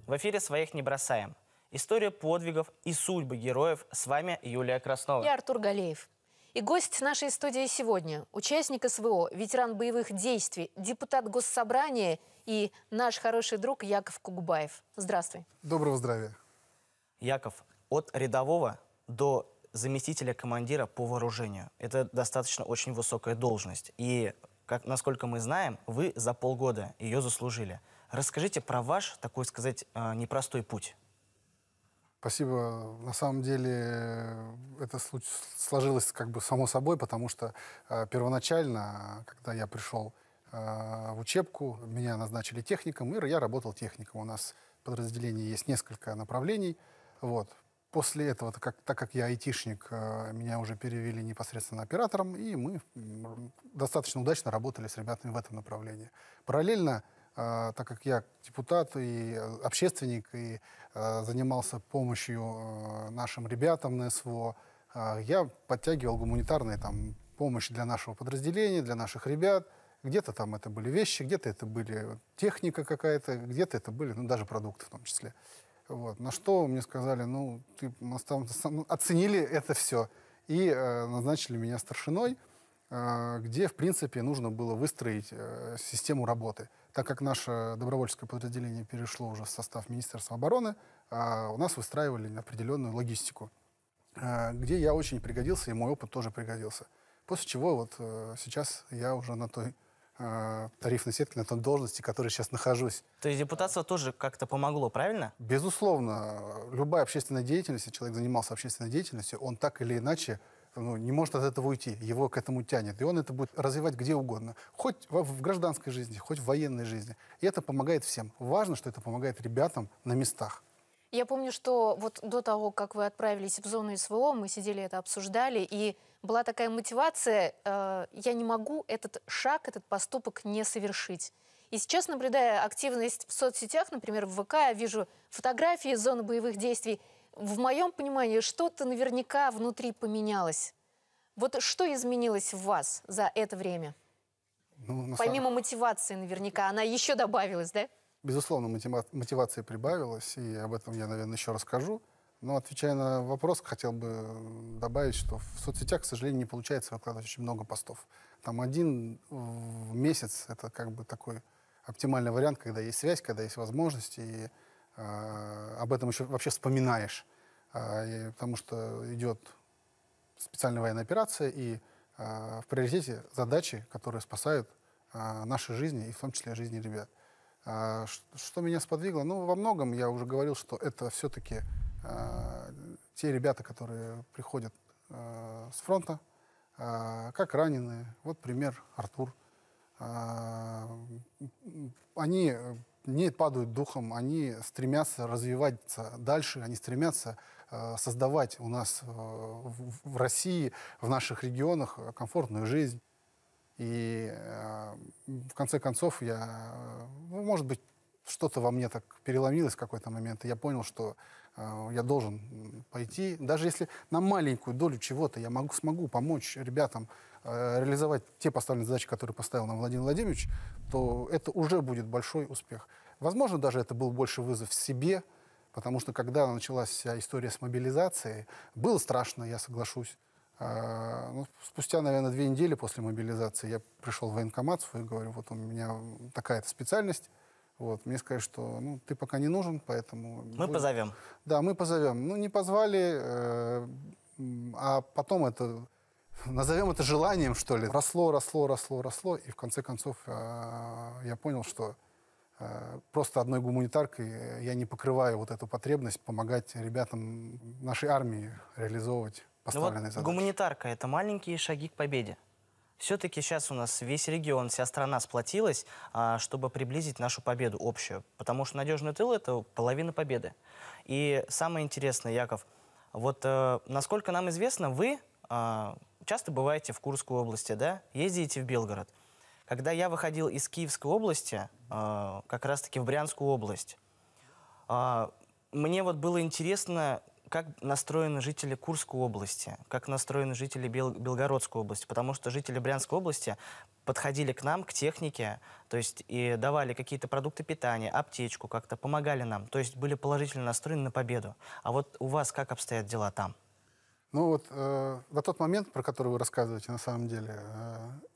В эфире «Своих не бросаем». История подвигов и судьбы героев. С вами Юлия Краснова. И Артур Галеев. И гость нашей студии сегодня – участник СВО, ветеран боевых действий, депутат Госсобрания и наш хороший друг Яков Кукбаев. Здравствуй. Доброго здравия. Яков, от рядового до заместителя командира по вооружению. Это достаточно очень высокая должность. И, насколько мы знаем, вы за полгода ее заслужили. Расскажите про ваш, такой сказать, непростой путь. Спасибо. На самом деле это сложилось как бы само собой, потому что первоначально, когда я пришел в учебку, меня назначили техником, и я работал техником. У нас в подразделении есть несколько направлений. Вот. После этого, так как я айтишник, меня уже перевели непосредственно оператором, и мы достаточно удачно работали с ребятами в этом направлении. Параллельно, так как я депутат и общественник, и занимался помощью нашим ребятам на СВО, я подтягивал гуманитарную помощь для нашего подразделения, для наших ребят. Где-то там это были вещи, где-то это были техника какая-то, где-то это были даже продукты в том числе. Вот. На что мне сказали, оценили это все и назначили меня старшиной, где, в принципе, нужно было выстроить систему работы. Так как наше добровольческое подразделение перешло уже в состав Министерства обороны, у нас выстраивали определенную логистику, где я очень пригодился, и мой опыт тоже пригодился. После чего вот сейчас я уже на той тарифной сетке, на той должности, в которой сейчас нахожусь. То есть депутатство тоже как-то помогло, правильно? Безусловно. Любая общественная деятельность, если человек занимался общественной деятельностью, он так или иначе не может от этого уйти, его к этому тянет. И он это будет развивать где угодно. Хоть в гражданской жизни, хоть в военной жизни. И это помогает всем. Важно, что это помогает ребятам на местах. Я помню, что вот до того, как вы отправились в зону СВО, мы сидели это обсуждали, и была такая мотивация, я не могу этот шаг, этот поступок не совершить. И сейчас, наблюдая активность в соцсетях, например, в ВК, я вижу фотографии из зоны боевых действий. В моем понимании, что-то наверняка внутри поменялось. Вот что изменилось в вас за это время? Помимо мотивации наверняка, она еще добавилась, да? Безусловно, мотивация прибавилась, и об этом я, наверное, еще расскажу. Но, отвечая на вопрос, хотел бы добавить, что в соцсетях, к сожалению, не получается выкладывать очень много постов. Там один в месяц — это как бы такой оптимальный вариант, когда есть связь, когда есть возможность, и об этом еще вообще вспоминаешь. Потому что идет специальная военная операция, и в приоритете задачи, которые спасают наши жизни, и в том числе жизни ребят. Что меня сподвигло? Во многом я уже говорил, что это все-таки те ребята, которые приходят с фронта, как раненые. Вот пример Артур. Они не падают духом, они стремятся развиваться дальше, они стремятся создавать у нас в России, в наших регионах комфортную жизнь. И в конце концов может быть, что-то во мне так переломилось в какой-то момент, и я понял, что я должен пойти. Даже если на маленькую долю чего-то я смогу помочь ребятам реализовать те поставленные задачи, которые поставил нам Владимир Владимирович, то это уже будет большой успех. Возможно, даже это был больше вызов себе, потому что когда началась вся история с мобилизацией, было страшно, я соглашусь. Спустя, наверное, 2 недели после мобилизации я пришел в военкомат свой и говорю, вот у меня такая-то специальность. Вот, мне сказали, что ты пока не нужен, поэтому... Мы позовем. Да, мы позовем. Не позвали, а потом назовем это желанием, что ли. Росло, и в конце концов я понял, что просто одной гуманитаркой я не покрываю вот эту потребность помогать ребятам нашей армии реализовывать поставленные задачи. Гуманитарка — это маленькие шаги к победе. Все-таки сейчас у нас весь регион, вся страна сплотилась, чтобы приблизить нашу победу общую. Потому что надежный тыл — это половина победы. И самое интересное, Яков, вот насколько нам известно, вы часто бываете в Курской области, да? Ездите в Белгород. Когда я выходил из Киевской области, как раз-таки в Брянскую область, мне вот было интересно, как настроены жители Курской области, как настроены жители Белгородской области, потому что жители Брянской области подходили к нам, к технике, то есть и давали какие-то продукты питания, аптечку как-то, помогали нам, то есть были положительно настроены на победу. А вот у вас как обстоят дела там? Ну вот на тот момент, про который вы рассказываете, на самом деле,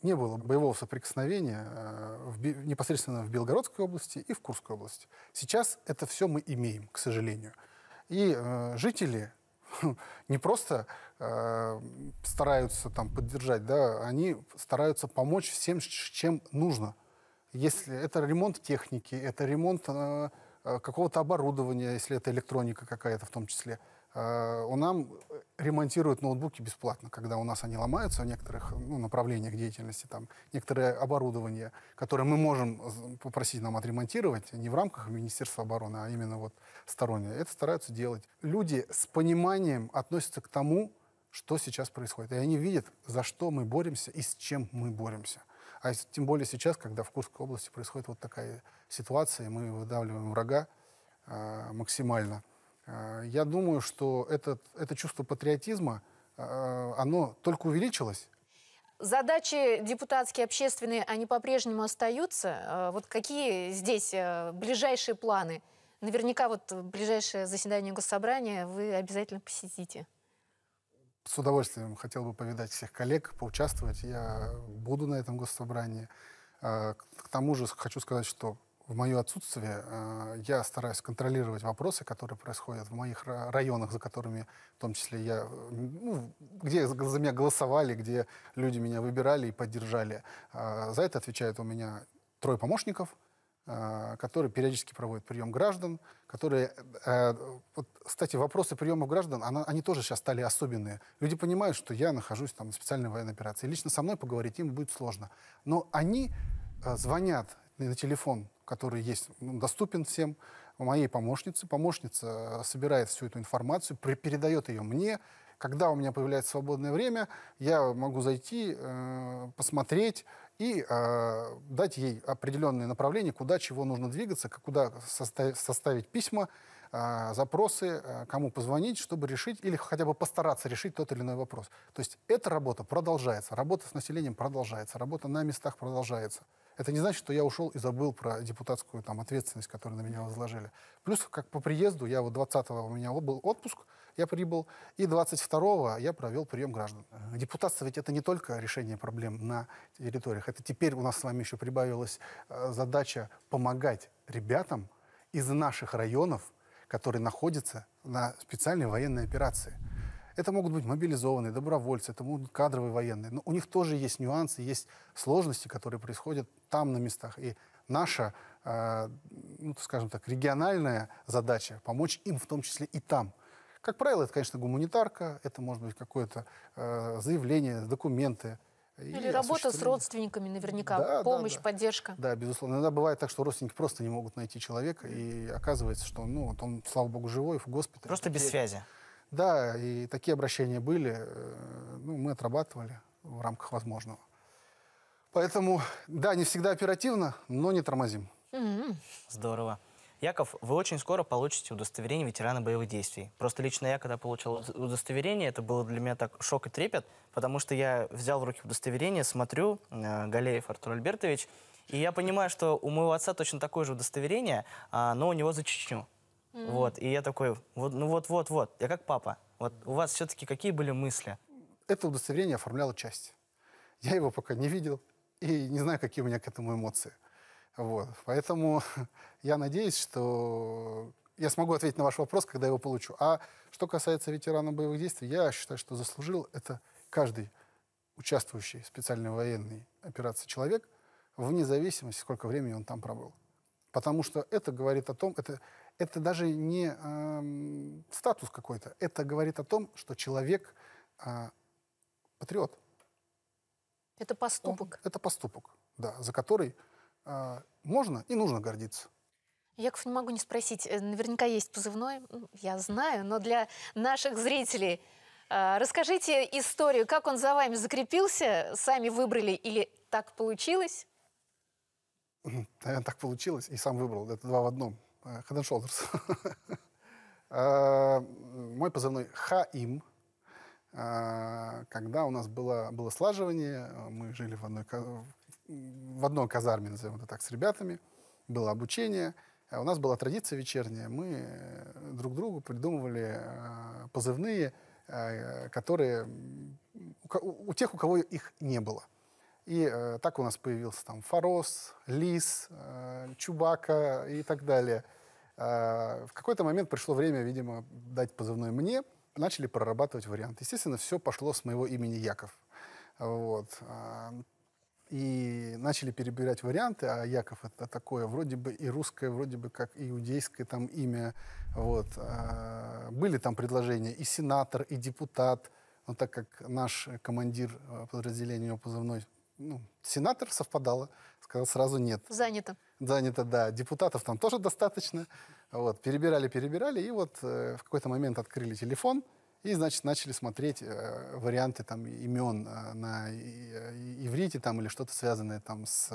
не было боевого соприкосновения непосредственно в Белгородской области и в Курской области. Сейчас это все мы имеем, к сожалению. И жители не просто стараются там поддержать, да, они стараются помочь всем, чем нужно. Если это ремонт техники, это ремонт какого-то оборудования, если это электроника какая-то в том числе. У нам ремонтируют ноутбуки бесплатно, когда у нас они ломаются в некоторых направлениях деятельности, там некоторое оборудование, которое мы можем попросить нам отремонтировать, не в рамках Министерства обороны, а именно вот стороннее. Это стараются делать. Люди с пониманием относятся к тому, что сейчас происходит. И они видят, за что мы боремся и с чем мы боремся. А тем более сейчас, когда в Курской области происходит вот такая ситуация, мы выдавливаем врага максимально. Я думаю, что это чувство патриотизма, оно только увеличилось. Задачи депутатские, общественные, они по-прежнему остаются. Вот какие здесь ближайшие планы? Наверняка вот ближайшее заседание Госсобрания вы обязательно посетите. С удовольствием хотел бы повидать всех коллег, поучаствовать. Я буду на этом Госсобрании. К тому же хочу сказать, что в мое отсутствие я стараюсь контролировать вопросы, которые происходят в моих районах, за которыми, в том числе, где за меня голосовали, где люди меня выбирали и поддержали. За это отвечают у меня 3 помощников, которые периодически проводят прием граждан, которые... Вот, кстати, вопросы приема граждан, они тоже сейчас стали особенные. Люди понимают, что я нахожусь там на специальной военной операции. Лично со мной поговорить им будет сложно. Но они звонят на телефон, который есть, доступен всем, моей помощнице. Помощница собирает всю эту информацию, передает ее мне. Когда у меня появляется свободное время, я могу зайти, посмотреть и дать ей определенные направления, куда чего нужно двигаться, куда составить письма, запросы, кому позвонить, чтобы решить или хотя бы постараться решить тот или иной вопрос. То есть эта работа продолжается, работа с населением продолжается, работа на местах продолжается. Это не значит, что я ушел и забыл про депутатскую ответственность, которую на меня возложили. Плюс, как по приезду, я вот 20-го у меня был отпуск, я прибыл, и 22-го я провел прием граждан. Депутатство ведь это не только решение проблем на территориях, это теперь у нас с вами еще прибавилась задача помогать ребятам из наших районов, которые находятся на специальной военной операции. Это могут быть мобилизованные, добровольцы, это могут быть кадровые военные. Но у них тоже есть нюансы, есть сложности, которые происходят там на местах. И наша, скажем так, региональная задача помочь им в том числе и там. Как правило, это, конечно, гуманитарка, это может быть какое-то заявление, документы. Или работа с родственниками наверняка, помощь, поддержка. Да, безусловно. Иногда бывает так, что родственники просто не могут найти человека, и оказывается, что он, слава богу, живой, в госпитале. Просто без связи. Да, и такие обращения были, мы отрабатывали в рамках возможного. Поэтому, да, не всегда оперативно, но не тормозим. Здорово. Яков, вы очень скоро получите удостоверение ветерана боевых действий. Просто лично я, когда получил удостоверение, это было для меня так шок и трепет, потому что я взял в руки удостоверение, смотрю, Галеев Артур Альбертович, и я понимаю, что у моего отца точно такое же удостоверение, но у него за Чечню. Вот, и я такой, вот, я как папа. Вот у вас все-таки какие были мысли? Это удостоверение оформляла часть. Я его пока не видел и не знаю, какие у меня к этому эмоции. Вот. Поэтому я надеюсь, что я смогу ответить на ваш вопрос, когда его получу. А что касается ветерана боевых действий, я считаю, что заслужил это каждый участвующий в специальной военной операции человек, вне зависимости, сколько времени он там пробыл. Потому что это говорит о том, это даже не статус какой-то, это говорит о том, что человек патриот. Это поступок. Это поступок, да, за который можно и нужно гордиться. Яков, не могу не спросить, наверняка есть позывной, я знаю, но для наших зрителей расскажите историю, как он за вами закрепился, сами выбрали или так получилось? Наверное, так получилось, и сам выбрал, это 2 в 1. Head and Shoulders. Мой позывной Хаим. Когда у нас было слаживание, мы жили в одной казарме, назовем это так, с ребятами, было обучение. У нас была традиция вечерняя, мы друг другу придумывали позывные, которые у тех, у кого их не было. И так у нас появился там Форос, Лис, Чубака и так далее. В какой-то момент пришло время, видимо, дать позывной мне. Начали прорабатывать варианты. Естественно, все пошло с моего имени Яков. Вот. И начали перебирать варианты, а Яков это такое вроде бы и русское, вроде бы как и иудейское там имя. Вот. Были там предложения и сенатор, и депутат. Но так как наш командир подразделения, у него позывной сенатор, совпадало, сказал сразу нет. Занято. Занято, да. Депутатов там тоже достаточно. Вот. Перебирали, и вот в какой-то момент открыли телефон, и, значит, начали смотреть варианты там имен на иврите там, или что-то связанное там с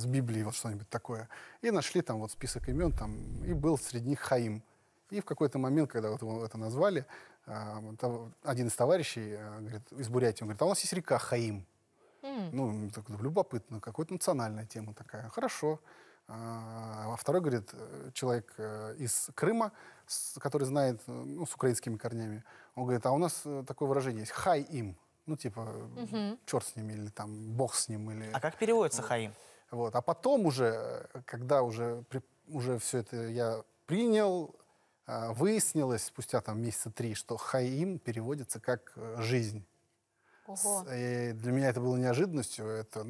Библией, вот что-нибудь такое. И нашли там вот список имен, там, и был среди них Хаим. И в какой-то момент, когда вот его это назвали, один из товарищей говорит, из Бурятии, он говорит, а у нас есть река Хаим. Ну, так, любопытно, какая-то национальная тема такая. Хорошо. А второй, говорит, человек из Крыма, который знает, с украинскими корнями, он говорит, а у нас такое выражение есть, хай им. Ну, типа, черт с ним, или там, бог с ним. Или... А как переводится хаим? Вот. А потом уже, когда уже все это я принял, выяснилось спустя там месяца 3, что хаим переводится как «жизнь». Ого. И для меня это было неожиданностью. Это,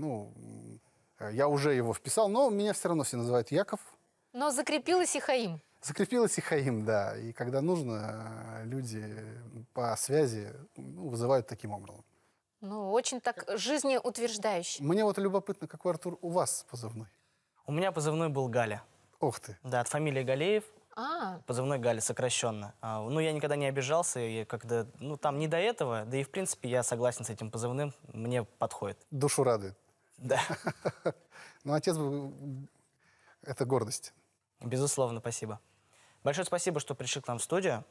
я уже его вписал, но меня все равно все называют Яков. Но закрепилась и Хаим. Закрепилась и Хаим, да. И когда нужно, люди по связи вызывают таким образом. Ну, очень так жизнеутверждающе. Мне вот любопытно, какой, Артур, у вас позывной? У меня позывной был Галя. Ох ты. Да, от фамилии Галеев. А, Позывной Галя, сокращенно. Я никогда не обижался, я когда, там не до этого, да и, в принципе, я согласен с этим позывным, мне подходит. Душу радует. Да, Ну, отец, это гордость. безусловно, спасибо. Большое спасибо, что пришли к нам в студию.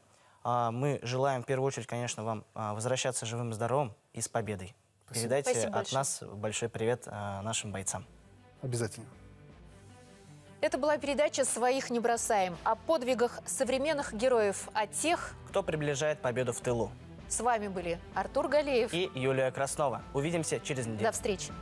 Мы желаем, в первую очередь, конечно, вам возвращаться живым и здоровым и с победой. Передайте Спасибо от нас большой привет нашим бойцам. Обязательно. это была передача «Своих не бросаем» о подвигах современных героев, о тех... Кто приближает победу в тылу? С вами были Артур Галеев. И Юлия Краснова. Увидимся через неделю. До встречи.